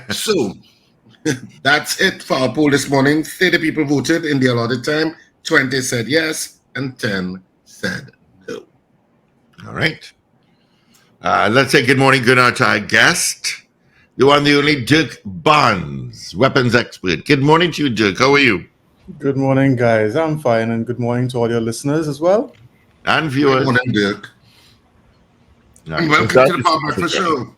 So that's it for our poll this morning. 30 people voted in the allotted time, 20 said yes, and 10 said no. All right. Let's say good morning, good night to our guest, the one, the only Dirk Barnes, weapons expert. Good morning to you, Dirk. How are you? Good morning, guys. I'm fine, and good morning to all your listeners as well. And Good viewers. morning, Dirk. Yeah. And welcome to the Power Breakfast Show.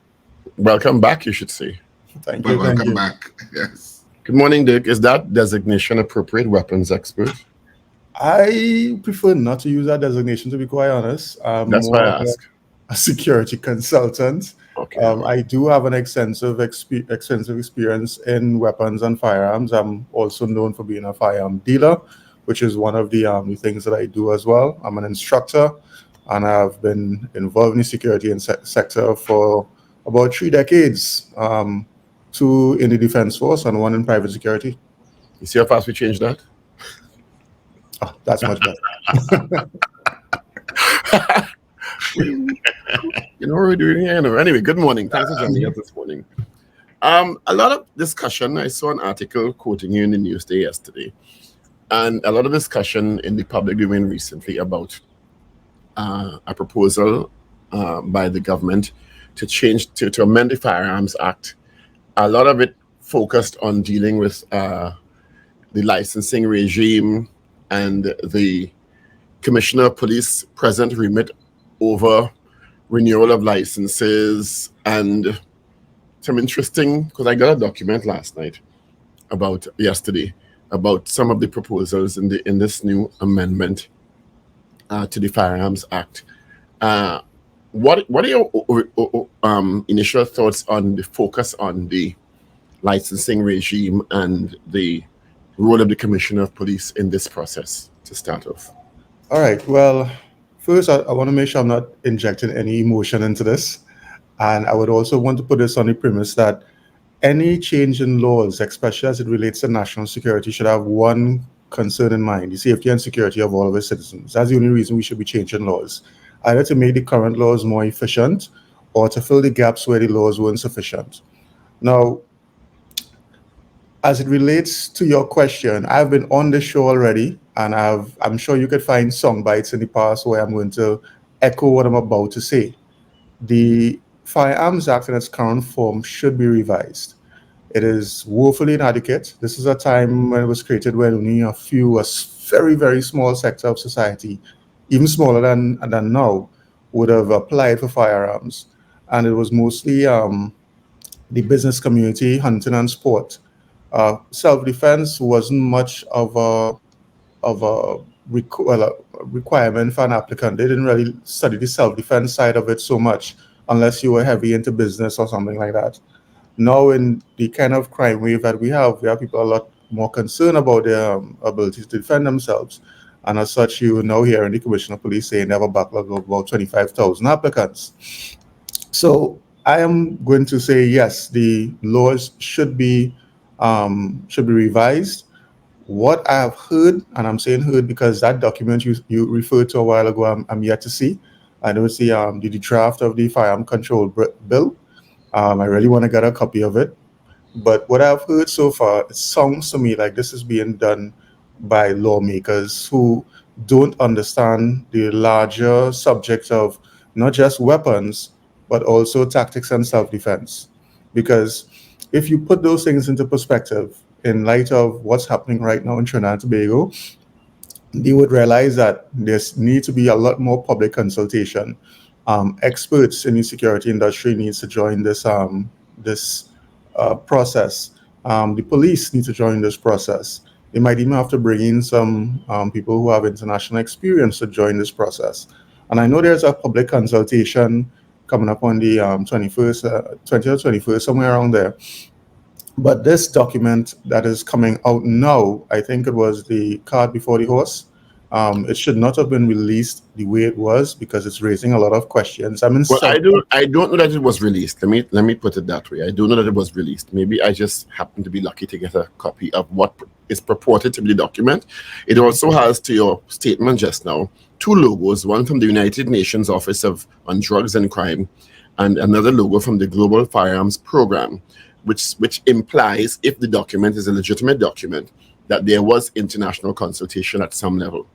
Welcome back, you should say. Thank Well, you. Thank welcome you. back. Yes. Good morning, Dirk. Is that designation appropriate, weapons expert? I prefer not to use that designation, to be quite honest. I'm That's more why of I ask. a security consultant. Okay. I do have an extensive experience in weapons and firearms. I'm also known for being a firearm dealer, which is one of the things that I do as well. I'm an instructor, and I've been involved in the security sector for about 3 decades. 2 in the defense force and 1 in private security. You see how fast we changed that? Oh, that's much better. You know what we're doing here? Anyway, good morning. Thanks for joining us this morning. A lot of discussion. I saw an article quoting you in the Newsday yesterday, and a lot of discussion in the public domain recently about a proposal by the government to amend the Firearms Act. A lot of it focused on dealing with the licensing regime and the Commissioner of Police present remit over renewal of licenses, and some interesting, because I got a document yesterday about some of the proposals in this new amendment to the Firearms Act. What are your initial thoughts on the focus on the licensing regime and the role of the Commissioner of Police in this process, to start off? All right. Well, first, I want to make sure I'm not injecting any emotion into this. And I would also want to put this on the premise that any change in laws, especially as it relates to national security, should have one concern in mind: the safety and security of all of its citizens. That's the only reason we should be changing laws, either to make the current laws more efficient or to fill the gaps where the laws weren't sufficient. Now, as it relates to your question, I've been on this show already, and I'm sure you could find song bites in the past where I'm going to echo what I'm about to say. The Firearms Act in its current form should be revised. It is woefully inadequate. This is a time when it was created when only a very, very small sector of society, even smaller than now, would have applied for firearms. And it was mostly the business community, hunting and sport. Self-defense wasn't much of a requirement for an applicant. They didn't really study the self-defense side of it so much, unless you were heavy into business or something like that. Now, in the kind of crime wave that we have people a lot more concerned about their ability to defend themselves. And as such, you now hear the Commissioner of Police saying they have a backlog of about 25,000 applicants. So I am going to say yes, the laws should be revised. What I have heard, and I'm saying heard because that document you referred to a while ago, I'm yet to see. I don't see the draft of the firearm control bill. I really want to get a copy of it. But what I've heard so far, it sounds to me like this is being done by lawmakers who don't understand the larger subject of not just weapons, but also tactics and self-defense. Because if you put those things into perspective, in light of what's happening right now in Trinidad and Tobago, they would realize that there needs to be a lot more public consultation. Experts in the security industry needs to join this process. The police need to join this process. They might even have to bring in some people who have international experience to join this process. And I know there's a public consultation coming up on the 20th or 21st, somewhere around there. But this document that is coming out now, I think it was the cart before the horse. It should not have been released the way it was because it's raising a lot of questions. I don't know that it was released. Let me put it that way. I don't know that it was released. Maybe I just happened to be lucky to get a copy of what is purported to be the document. It also has, to your statement just now, 2 logos, one from the United Nations Office on Drugs and Crime and another logo from the Global Firearms Program, which implies, if the document is a legitimate document, that there was international consultation at some level.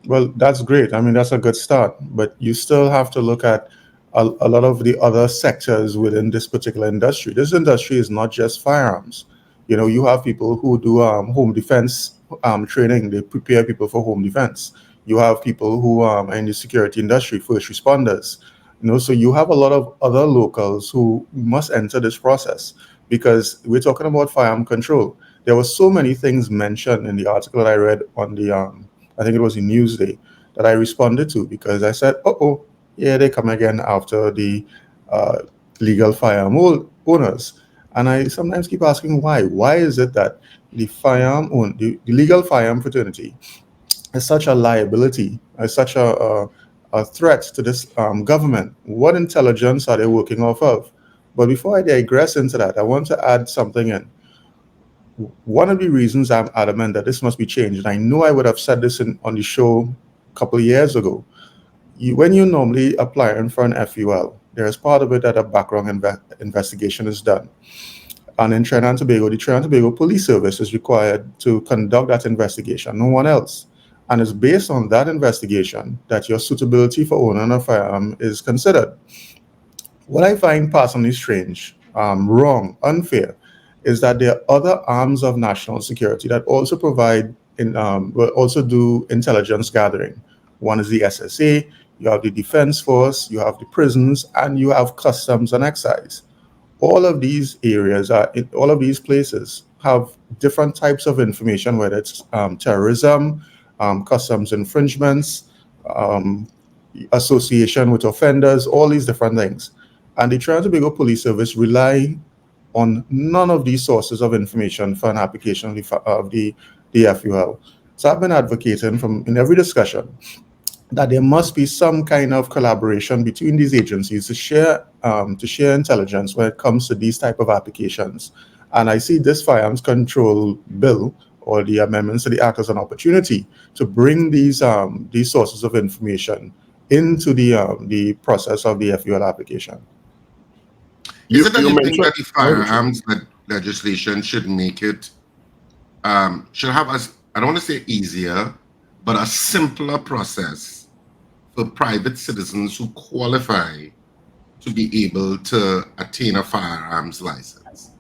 Well, that's great. I mean, that's a good start, but you still have to look at a lot of the other sectors within this particular industry. This industry is not just firearms. You know, you have people who do home defense training. They prepare people for home defense. You have people who are in the security industry, first responders. You know, so you have a lot of other locals who must enter this process because we're talking about firearm control. There were so many things mentioned in the article that I read on the I think it was in Newsday, that I responded to because I said, oh, yeah, they come again after the uh, legal firearm owners. And I sometimes keep asking why. Why is it that the legal firearm fraternity is such a liability, is such a threat to this government? What intelligence are they working off of? But before I digress into that, I want to add something in. One of the reasons I'm adamant that this must be changed, and I know I would have said this on the show a couple of years ago, when you normally apply for an FUL, there's part of it that a background investigation is done. And in Trinidad and Tobago, the Trinidad and Tobago Police Service is required to conduct that investigation, no one else. And it's based on that investigation that your suitability for owning a firearm is considered. What I find personally strange, wrong, unfair, is that there are other arms of national security that also will also do intelligence gathering. One is the SSA, you have the Defense Force, you have the prisons, and you have customs and excise. All of these areas all of these places have different types of information, whether it's terrorism, customs infringements, um, association with offenders, all these different things. And the Trinidad and Tobago Police Service rely on none of these sources of information for an application of the FUL. So I've been advocating in every discussion that there must be some kind of collaboration between these agencies to share intelligence when it comes to these type of applications. And I see this firearms control bill or the amendments to the Act as an opportunity to bring these sources of information into the process of the FUL application. Is it that You you think mentioned, that the firearms legislation should make it should have I don't want to say easier, but a simpler process for private citizens who qualify to be able to attain a firearms license?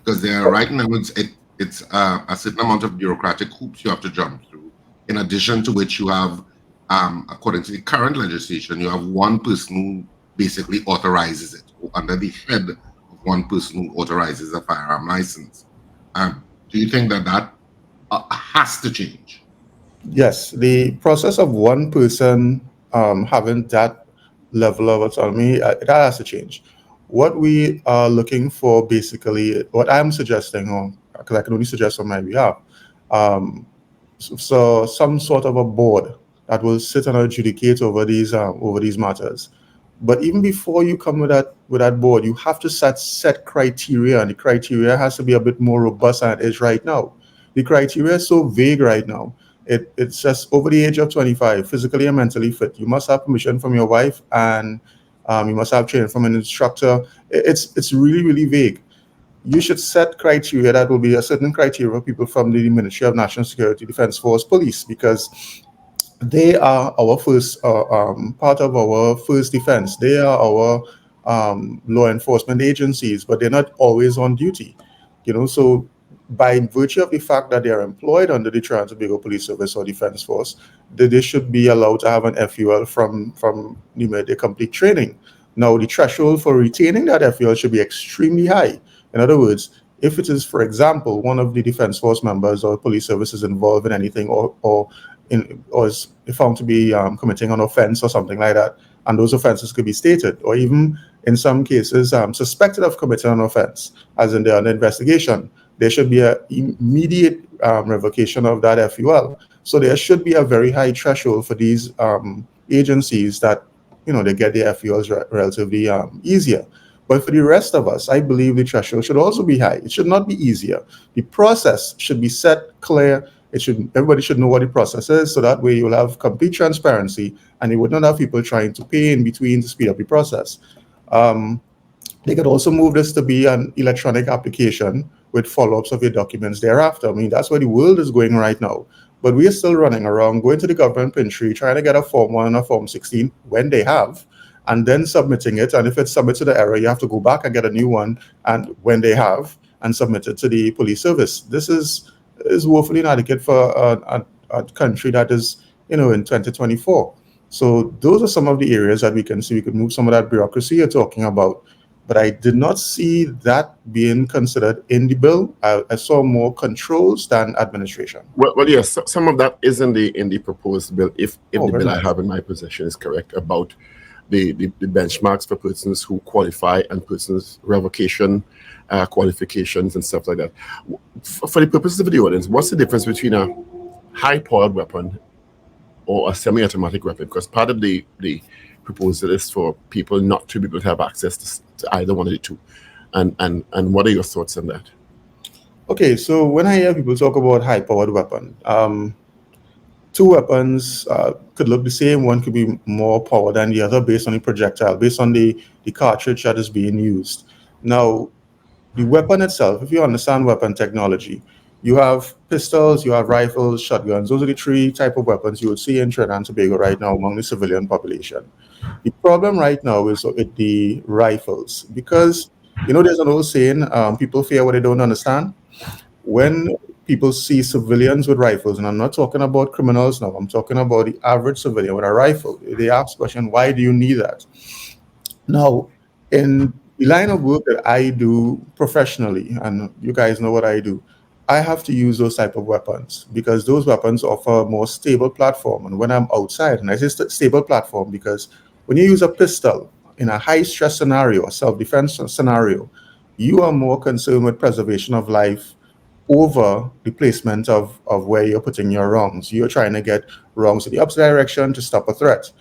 Because there right now it's a certain amount of bureaucratic hoops you have to jump through. In addition to which you have, according to the current legislation, you have one person who basically authorizes it, or under the head of one person who authorizes a firearm license. Do you think that has to change? Yes, the process of one person having that level of autonomy, that has to change. What we are looking for, basically, what I'm suggesting, or because I can only suggest on my behalf, um, so some sort of a board that will sit and adjudicate over these matters. But even before you come with that board, you have to set criteria, and the criteria has to be a bit more robust than it is right now. The criteria is so vague right now. It's just over the age of 25, physically and mentally fit. You must have permission from your wife, and you must have training from an instructor. It's really, really vague. You should set criteria that will be a certain criteria for people from the Ministry of National Security, Defense Force, Police, because they are our first part of our first defense. They are our law enforcement agencies, but they're not always on duty. So by virtue of the fact that they are employed under the Trinidad and Tobago Police Service or Defense Force, they should be allowed to have an FUL from the complete training. Now, the threshold for retaining that FUL should be extremely high. In other words, if it is, for example, one of the Defense Force members or police services involved in anything, or is found to be committing an offense or something like that, and those offenses could be stated, or even in some cases suspected of committing an offense, as in they're under investigation, there should be an immediate revocation of that FUL. So there should be a very high threshold for these agencies that they get their FULs relatively easier. But for the rest of us, I believe the threshold should also be high. It should not be easier. The process should be set clear. Everybody should know what the process is, so that way you'll have complete transparency, and you would not have people trying to pay in between to speed up the process. They could also move this to be an electronic application with follow-ups of your documents thereafter. I mean, that's where the world is going right now. But we are still running around, going to the government pantry, trying to get a Form 1 or Form 16 when they have, and then submitting it. And if it's submitted to the error, you have to go back and get a new one, and when they have, and submit it to the police service. This is woefully inadequate for a country that is, in 2024. So those are some of the areas that we can see. We could move some of that bureaucracy you're talking about, but I did not see that being considered in the bill. I saw more controls than administration. Well, yes, some of that is in the proposed bill. If the very bill I nice. have in my possession is correct about the benchmarks for persons who qualify and persons revocation qualifications and stuff like that. For the purposes of the audience, what's the difference between a high-powered weapon or a semi-automatic weapon? Because part of the proposal is for people not to be able to have access to either one of the two. And what are your thoughts on that? Okay, so when I hear people talk about high-powered weapon, two weapons could look the same. One could be more power than the other based on the projectile, based on the cartridge that is being used. Now, the weapon itself, if you understand weapon technology, you have pistols, you have rifles, shotguns. Those are the three type of weapons you would see in Trinidad and Tobago right now among the civilian population. The problem right now is with the rifles because, there's an old saying, people fear what they don't understand. When people see civilians with rifles, and I'm not talking about criminals now, I'm talking about the average civilian with a rifle, they ask the question, why do you need that? Now, in the line of work that I do professionally, and you guys know what I do, I have to use those type of weapons because those weapons offer a more stable platform. And when I'm outside, and I say stable platform because when you use a pistol in a high stress scenario, a self-defense scenario, you are more concerned with preservation of life over the placement of where you're putting your rungs. You're trying to get rungs in the opposite direction to stop a threat.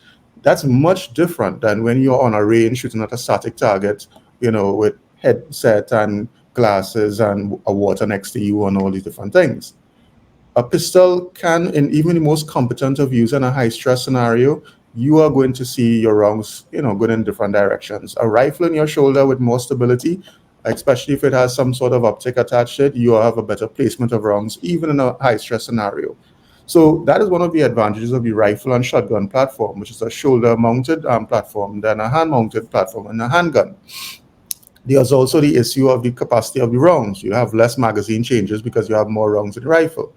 That's much different than when you're on a range shooting at a static target, with headset and glasses and a water next to you and all these different things. A pistol can, in even the most competent of use in a high stress scenario, you are going to see your rounds, going in different directions. A rifle in your shoulder with more stability, especially if it has some sort of optic attached to it, you have a better placement of rounds, even in a high stress scenario. So that is one of the advantages of the rifle and shotgun platform, which is a shoulder mounted platform than a hand mounted platform and a handgun. There's also the issue of the capacity of the rounds. You have less magazine changes because you have more rounds in the rifle.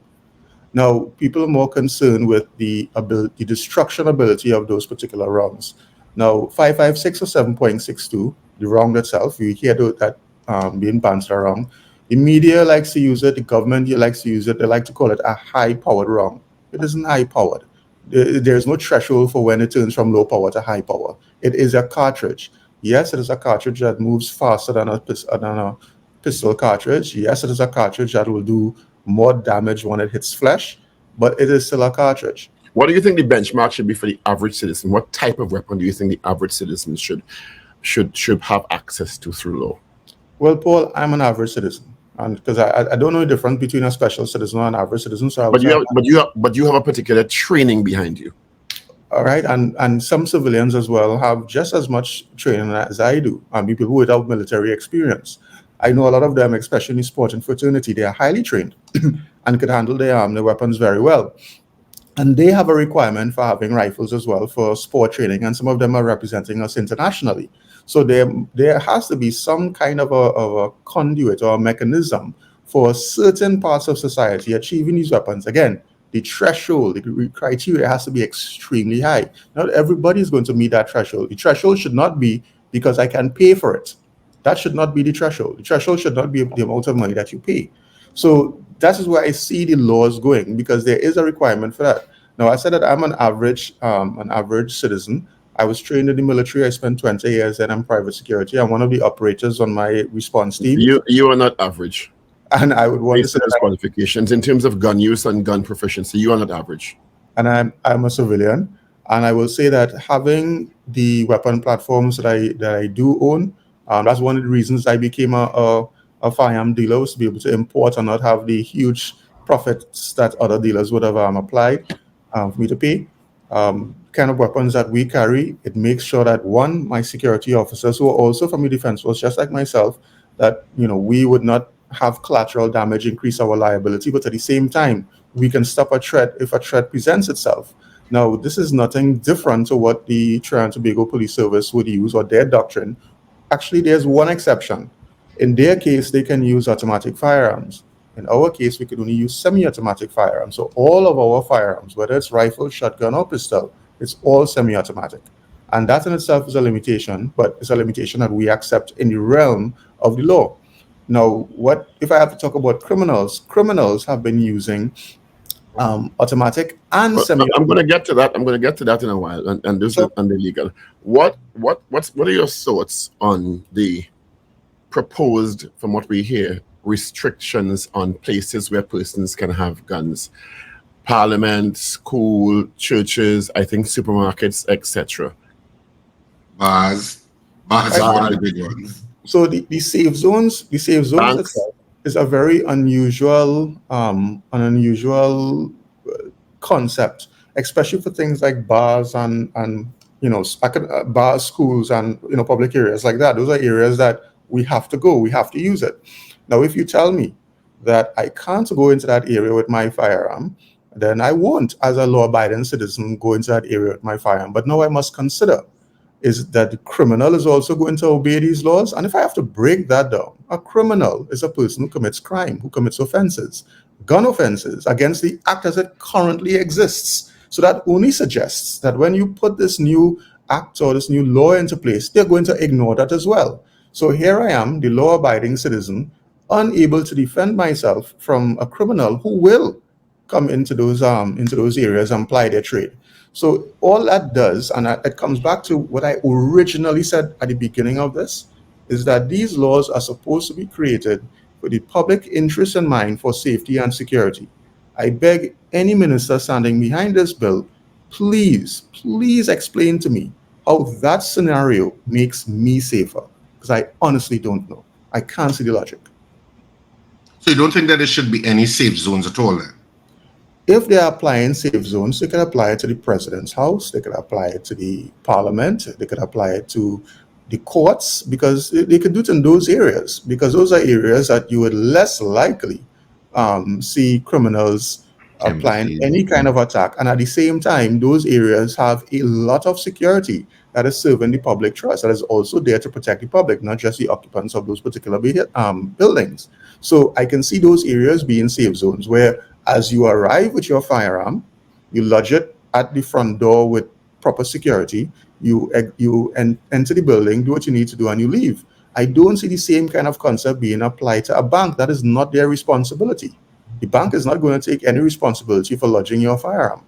Now, people are more concerned with the destruction ability of those particular rounds. Now, 5.56 or 7.62, the round itself, you hear that being bounced around. The media likes to use it. The government likes to use it. They like to call it a high-powered round. It isn't high-powered. There's no threshold for when it turns from low power to high power. It is a cartridge. Yes, it is a cartridge that moves faster than a pistol cartridge. Yes, it is a cartridge that will do more damage when it hits flesh, but it is still a cartridge. What do you think the benchmark should be for the average citizen? What type of weapon do you think the average citizen should have access to through law? Well, Paul, I'm an average citizen, and because I don't know the difference between a special citizen and an average citizen. So, but you have a particular training behind you. All right, and some civilians as well have just as much training as I do. I mean, people without military experience. I know a lot of them, especially in the sport and fraternity, they are highly trained and could handle their weapons very well. And they have a requirement for having rifles as well for sport training, and some of them are representing us internationally. So there has to be some kind of a conduit or a mechanism for certain parts of society achieving these weapons. Again, the threshold, the criteria has to be extremely high. Not everybody is going to meet that threshold. The threshold should not be because I can pay for it. That should not be the threshold. The threshold should not be the amount of money that you pay. So that is where I see the laws going, because there is a requirement for that. Now, I said that I'm an average citizen. I was trained in the military. I spent 20 years in private security. I'm one of the operators on my response team. You are not average. And I would want to say those qualifications in terms of gun use and gun proficiency, you are not average. And I'm a civilian. And I will say that having the weapon platforms that I do own, that's one of the reasons I became a firearm dealer, was to be able to import and not have the huge profits that other dealers would have applied for me to pay. kind of weapons that we carry, it makes sure that one, my security officers who are also from the defense force, just like myself, that we would not have collateral damage increase our liability, but at the same time, we can stop a threat if a threat presents itself. Now, this is nothing different to what the Trinidad and Tobago Police Service would use or their doctrine. Actually, there's one exception. In their case, they can use automatic firearms. In our case, we could only use semi-automatic firearms. So all of our firearms, whether it's rifle, shotgun, or pistol, it's all semi-automatic. And that in itself is a limitation, but it's a limitation that we accept in the realm of the law. Now, what if I have to talk about criminals? Criminals have been using automatic and But semi. I'm going to get to that. I'm going to get to that in a while, and this is on the legal. What are your thoughts on the proposed, from what we hear, restrictions on places where persons can have guns? Parliament, school, churches, I think supermarkets, etc. Bars is one of the big ones. So the safe zones, Banks. itself is a very unusual, concept, especially for things like bars and bars, schools, and public areas like that. Those are areas that we have to go. We have to use it. Now, if you tell me that I can't go into that area with my firearm, then I won't, as a law-abiding citizen, go into that area with my firearm. But now I must consider is that the criminal is also going to obey these laws. And if I have to break that down, a criminal is a person who commits crime, who commits offenses, gun offenses against the act as it currently exists. So that only suggests that when you put this new act or this new law into place, they're going to ignore that as well. So here I am, the law-abiding citizen, unable to defend myself from a criminal who will come into those areas and ply their trade. So all that does, and it comes back to what I originally said at the beginning of this, is that these laws are supposed to be created with the public interest in mind for safety and security. I beg any minister standing behind this bill, please explain to me how that scenario makes me safer, because I honestly don't know. I can't see the logic. So you don't think that there should be any safe zones at all then? If they are applying safe zones, they can apply it to the president's house, they could apply it to the parliament, they could apply it to the courts, because they could do it in those areas, because those are areas that you would less likely see criminals applying any kind of attack. And at the same time, those areas have a lot of security that is serving the public trust, that is also there to protect the public, not just the occupants of those particular buildings. So I can see those areas being safe zones where, as you arrive with your firearm, you lodge it at the front door with proper security, you enter the building, do what you need to do, and you leave. I don't see the same kind of concept being applied to a bank. That is not their responsibility. The bank is not going to take any responsibility for lodging your firearm.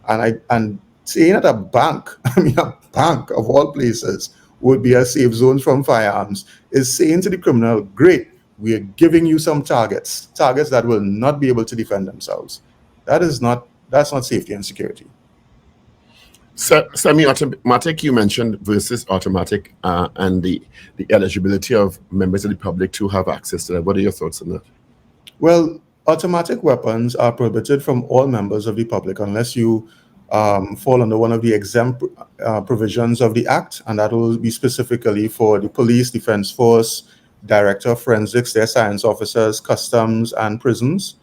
And saying that a bank, a bank of all places, would be a safe zone from firearms is saying to the criminal, great, we are giving you some targets that will not be able to defend themselves. That's not safety and security. Semi-automatic, you mentioned, versus automatic, and the eligibility of members of the public to have access to that. What are your thoughts on that? Well, automatic weapons are prohibited from all members of the public unless you fall under one of the exempt provisions of the Act, and that will be specifically for the police, defense force, director of forensics, their science officers, customs, and prisons.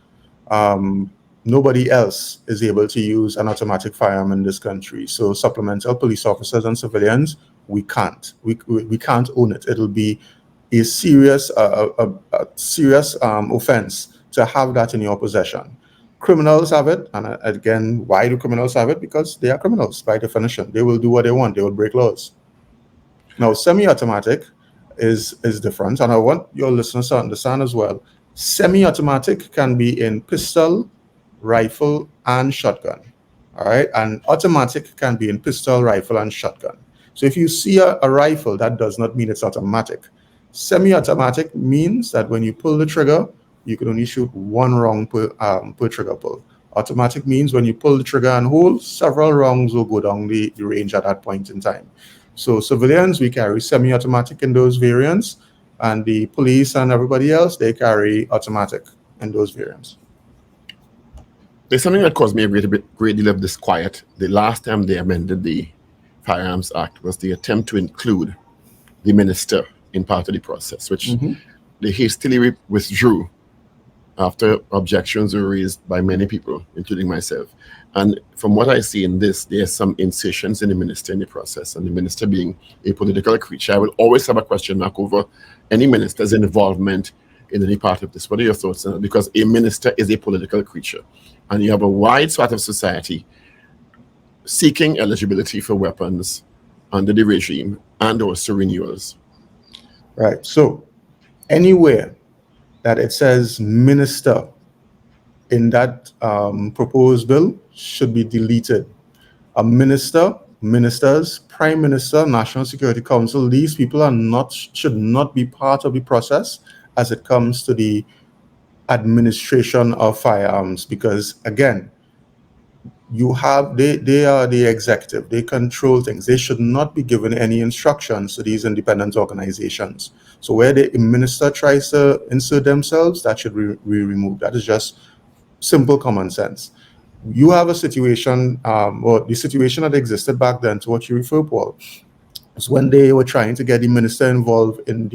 Nobody else is able to use an automatic firearm in this country. So supplemental police officers and civilians, we can't. We can't own it. It'll be a serious offense to have that in your possession. Criminals have it, and again, why do criminals have it? Because they are criminals by definition. They will do what they want. They will break laws. Now, semi-automatic is different, and I want your listeners to understand as well. Semi-automatic can be in pistol, rifle, and shotgun. All right, and automatic can be in pistol, rifle, and shotgun. So if you see a rifle, that does not mean it's automatic. Semi-automatic means that when you pull the trigger, you can only shoot one round per trigger pull. Automatic means when you pull the trigger and hold, several rounds will go down the range at that point in time. So civilians, we carry semi-automatic in those variants, and the police and everybody else, they carry automatic in those variants. There's something that caused me a great deal of disquiet. The last time they amended the Firearms Act was the attempt to include the minister in part of the process, which they hastily withdrew after objections were raised by many people, including myself. And from what I see in this, there's some incisions in the minister in the process, and the minister being a political creature, I will always have a question mark over any minister's involvement in any part of this. What are your thoughts on it? Because a minister is a political creature, and you have a wide swath of society seeking eligibility for weapons under the regime and also renewals. Right. So anywhere that it says minister in that proposed bill should be deleted. A minister, ministers, prime minister, National Security Council, these people should not be part of the process as it comes to the administration of firearms, because again, they are the executive, they control things. They should not be given any instructions to these independent organizations. So where the minister tries to insert themselves, that should be removed. That is just simple common sense. You have a situation, or the situation that existed back then, to what you refer, Paul, is when they were trying to get the minister involved in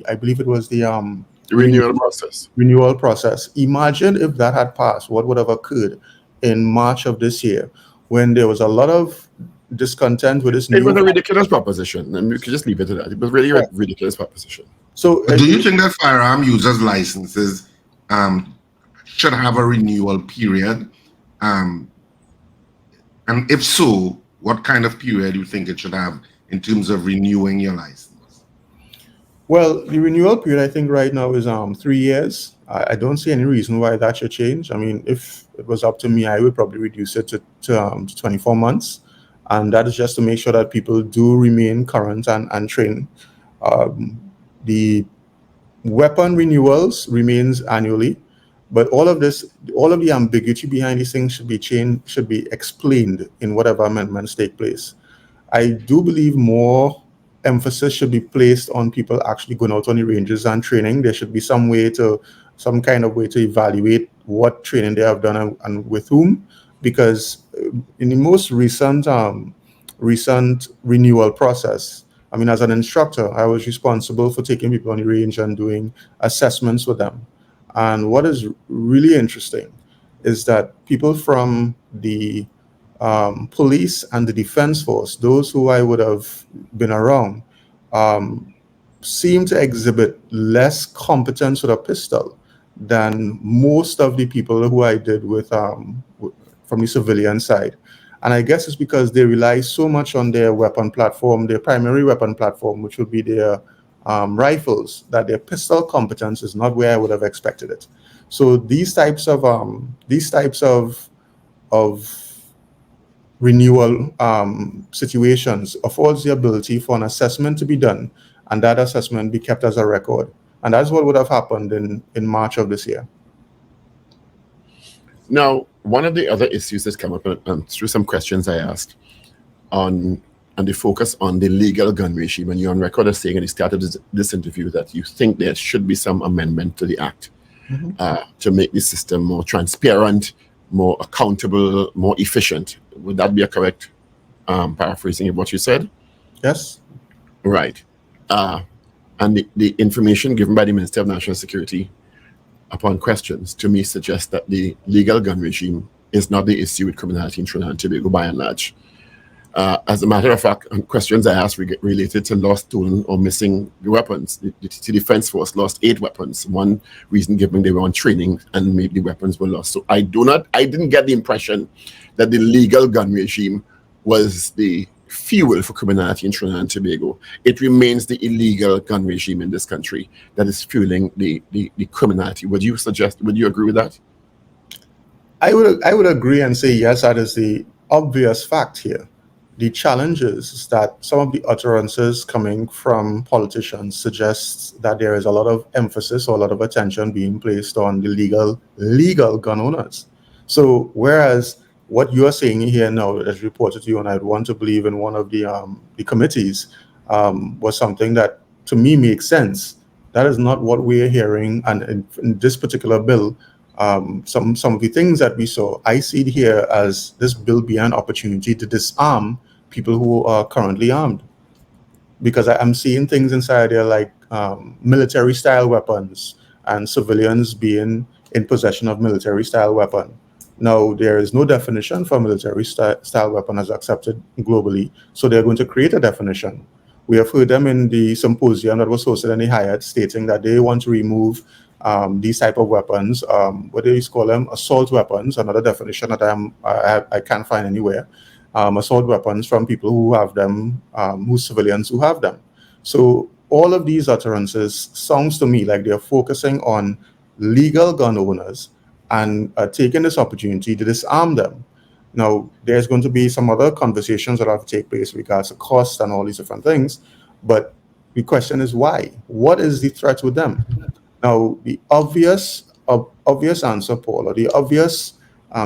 I believe it was the renewal process. Imagine if that had passed, what would have occurred in March of this year, when there was a lot of discontent with this. It was a ridiculous proposition, and we could just leave it at that. It was really a ridiculous proposition. So, do you think that firearm users' licenses should have a renewal period? And if so, what kind of period do you think it should have in terms of renewing your license? Well, the renewal period, I think right now is 3 years. I don't see any reason why that should change. I mean, if it was up to me, I would probably reduce it to 24 months. And that is just to make sure that people do remain current and trained. The weapon renewals remains annually, but all of the ambiguity behind these things should be explained in whatever amendments take place. I do believe more emphasis should be placed on people actually going out on the ranges and training. There should be some kind of way to evaluate what training they have done and with whom, because in the most recent renewal process, I mean, as an instructor, I was responsible for taking people on the range and doing assessments with them. And what is really interesting is that people from the police and the defense force, those who I would have been around, seem to exhibit less competence with a pistol than most of the people who I did with from the civilian side. And I guess it's because they rely so much on their weapon platform, their primary weapon platform, which would be their rifles, that their pistol competence is not where I would have expected it. So these types of renewal situations affords the ability for an assessment to be done, and that assessment be kept as a record. And that's what would have happened in March of this year. Now, one of the other issues that's come up through some questions I asked on the focus on the legal gun regime, and you're on record as saying at the start of this interview that you think there should be some amendment to the act to make the system more transparent, more accountable, more efficient. Would that be a correct paraphrasing of what you said? Yes. Right. And the information given by the Minister of National Security upon questions to me suggests that the legal gun regime is not the issue with criminality in Trinidad and Tobago by and large. As a matter of fact, questions I asked related to lost, stolen, or missing weapons. The Defense Force lost 8 weapons. One reason given they were on training and maybe the weapons were lost. So I didn't get the impression that the legal gun regime was the fuel for criminality in Trinidad and Tobago. It remains the illegal gun regime in this country that is fueling the criminality. Would you agree with that? I would agree and say yes, that is the obvious fact here. The challenge is that some of the utterances coming from politicians suggests that there is a lot of emphasis or a lot of attention being placed on the legal gun owners. So whereas what you're saying here now, as reported to you, and I'd want to believe in one of the committees, was something that to me makes sense. That is not what we're hearing, and in this particular bill, some of the things that we saw, I see it here as this bill being an opportunity to disarm people who are currently armed. Because I'm seeing things inside there like military style weapons and civilians being in possession of military style weapon. Now, there is no definition for military style weapon as accepted globally, so they're going to create a definition. We have heard them in the symposium that was hosted in the Hyatt stating that they want to remove these type of weapons. What do you call them? Assault weapons, another definition that I can't find anywhere. Assault weapons from people who have them, who civilians who have them. So all of these utterances sounds to me like they're focusing on legal gun owners and taking this opportunity to disarm them. Now, there's going to be some other conversations that have to take place regards to cost and all these different things, but the question is why? What is the threat with them? Now, the obvious answer, Paul, or the obvious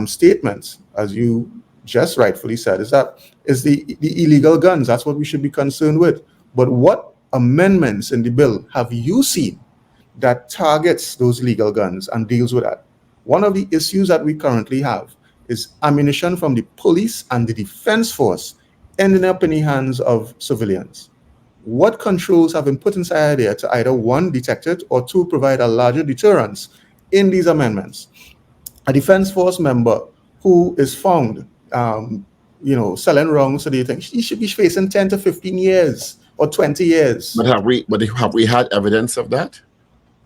statement, as you just rightfully said, is the illegal guns. That's what we should be concerned with. But what amendments in the bill have you seen that targets those legal guns and deals with that? One of the issues that we currently have is ammunition from the police and the defense force ending up in the hands of civilians. What controls have been put inside there to either one, detect it, or two, provide a larger deterrence in these amendments? A defense force member who is found, selling wrongs, so do you think he should be facing 10 to 15 years or 20 years? But have we had evidence of that?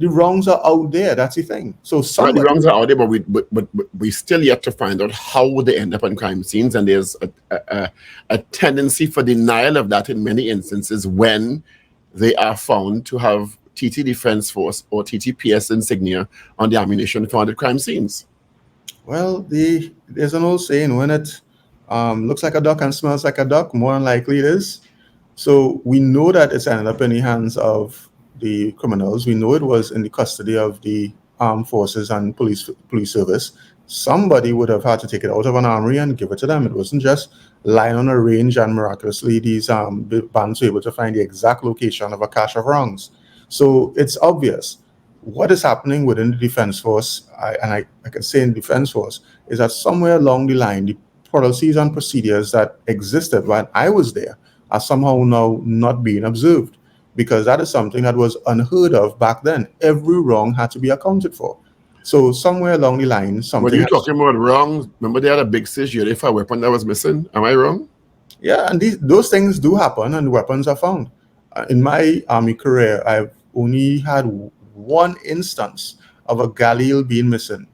The wrongs are out there. That's the thing. So the wrongs are out there, but we still yet to find out how they end up on crime scenes, and there's a tendency for denial of that in many instances when they are found to have TT Defense Force or TTPS insignia on the ammunition found at crime scenes. Well, there's an old saying, when it looks like a duck and smells like a duck, more than likely it is. So we know that it's ended up in the hands of the criminals. We know it was in the custody of the armed forces and police service. Somebody would have had to take it out of an armory and give it to them. It wasn't just lying on a range and miraculously these bands were able to find the exact location of a cache of wrongs. So it's obvious. What is happening within the defense force, I can say in defense force, is that somewhere along the line, the policies and procedures that existed when I was there are somehow now not being observed, because that is something that was unheard of back then. Every wrong had to be accounted for. So somewhere along the line, something... When you're talking about wrongs, remember they had a big seizure for a weapon that was missing? Am I wrong? Yeah, and those things do happen and weapons are found. In my Army career, I've only had one instance of a Galil being missing.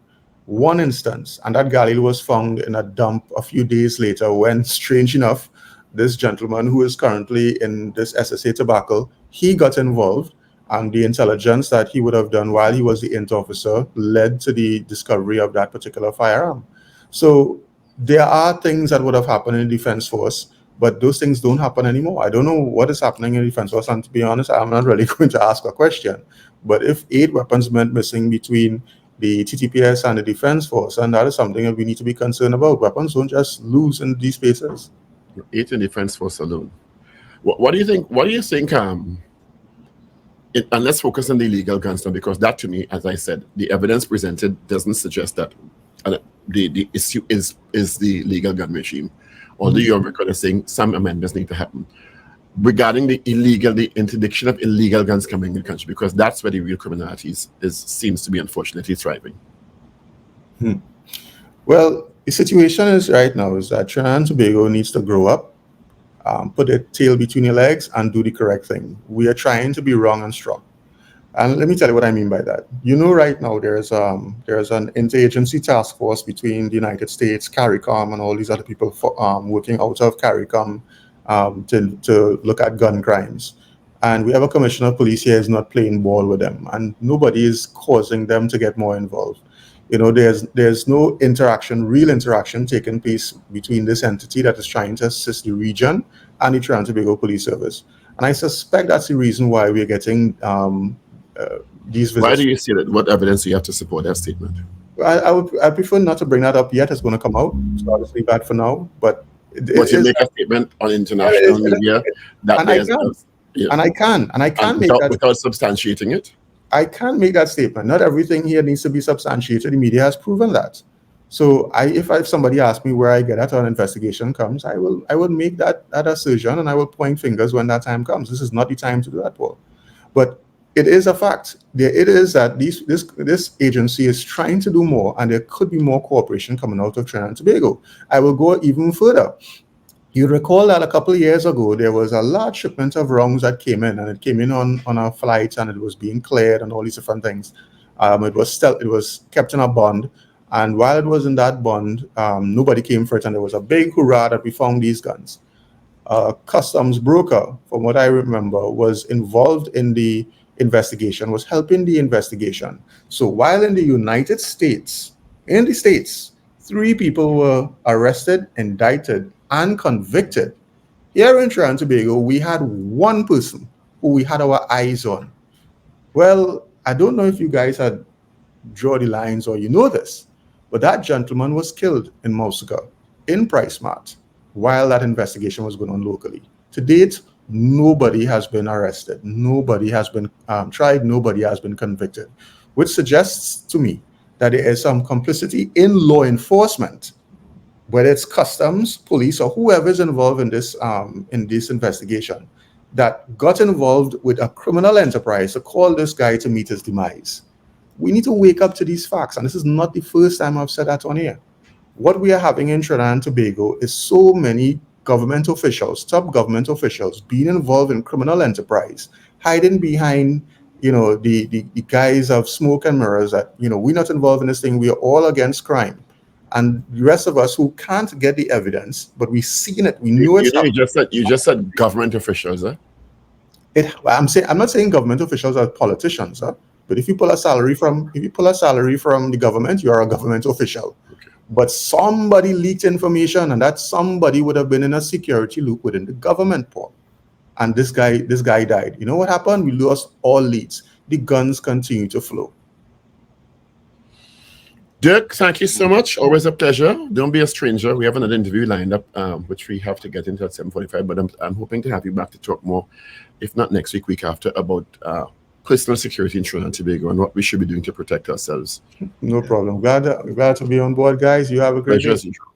One instance. And that Galil was found in a dump a few days later when, strange enough, this gentleman who is currently in this SSA Tobacco, he got involved, and the intelligence that he would have done while he was the int officer led to the discovery of that particular firearm. So there are things that would have happened in the defense force, but those things don't happen anymore. I don't know what is happening in the defense force, and to be honest, I'm not really going to ask a question. But if 8 weapons went missing between the TTPS and the defense force, and that is something that we need to be concerned about. Weapons don't just lose in these spaces. 8 in defense force alone. What do you think? What do you think? And let's focus on the illegal guns now, because that, to me, as I said, the evidence presented doesn't suggest that the issue is the legal gun regime. Although your record is saying some amendments need to happen regarding the interdiction of illegal guns coming in the country, because that's where the real criminality seems to be unfortunately thriving. Well, the situation is right now is that Trinidad and Tobago needs to grow up, put their tail between your legs, and do the correct thing. We are trying to be wrong and strong. And let me tell you what I mean by that. You know, right now there's an interagency task force between the United States, CARICOM, and all these other people working out of CARICOM to look at gun crimes. And we have a commissioner of police here who's not playing ball with them, and nobody is causing them to get more involved. You know, there's no real interaction taking place between this entity that is trying to assist the region and the Trinidad and Tobago Police Service. And I suspect that's the reason why we're getting these visits. Why do you say that? What evidence do you have to support that statement? I prefer not to bring that up yet. It's going to come out, so I'll just leave that for now. But you make a statement on international media that and I can make that without substantiating it. I can't make that statement. Not everything here needs to be substantiated. The media has proven that. So if somebody asks me where I get that or an investigation comes, I will make that assertion, and I will point fingers when that time comes. This is not the time to do that, Paul. But it is a fact. It is that this agency is trying to do more, and there could be more cooperation coming out of Trinidad and Tobago. I will go even further. You recall that a couple of years ago, there was a large shipment of rounds that came in, and it came in on a flight, and it was being cleared and all these different things. It was kept in a bond, and while it was in that bond, nobody came for it, and there was a big hurrah that we found these guns. Customs broker, from what I remember, was involved in the investigation, was helping the investigation. So while in the United States, 3 people were arrested, indicted, and convicted. Here in Trinidad and Tobago, we had 1 person who we had our eyes on. Well, I don't know if you guys had draw the lines or you know this, but that gentleman was killed in Moscow, in Price Mart, while that investigation was going on locally. To date, nobody has been arrested. Nobody has been tried. Nobody has been convicted, which suggests to me that there is some complicity in law enforcement, whether it's customs, police, or whoever is involved in this investigation, that got involved with a criminal enterprise to call this guy to meet his demise. We need to wake up to these facts, and this is not the first time I've said that on here. What we are having in Trinidad and Tobago is so many government officials, top government officials, being involved in criminal enterprise, hiding behind, the guise of smoke and mirrors that, we're not involved in this thing. We are all against crime. And the rest of us who can't get the evidence, but we've seen it, we know it's happening. You just said government officials, huh? I'm not saying government officials are politicians, huh? But if you pull a salary from the government, you are a government official. Okay. But somebody leaked information, and that somebody would have been in a security loop within the government, Paul. And this guy died. You know what happened? We lost all leads. The guns continue to flow. Dirk, thank you so much. Always a pleasure. Don't be a stranger. We have another interview lined up, which we have to get into at 7:45. But I'm hoping to have you back to talk more, if not next week, week after, about personal security in Trinidad and Tobago and what we should be doing to protect ourselves. No problem. Glad to be on board, guys. You have a great day. Pleasure as usual.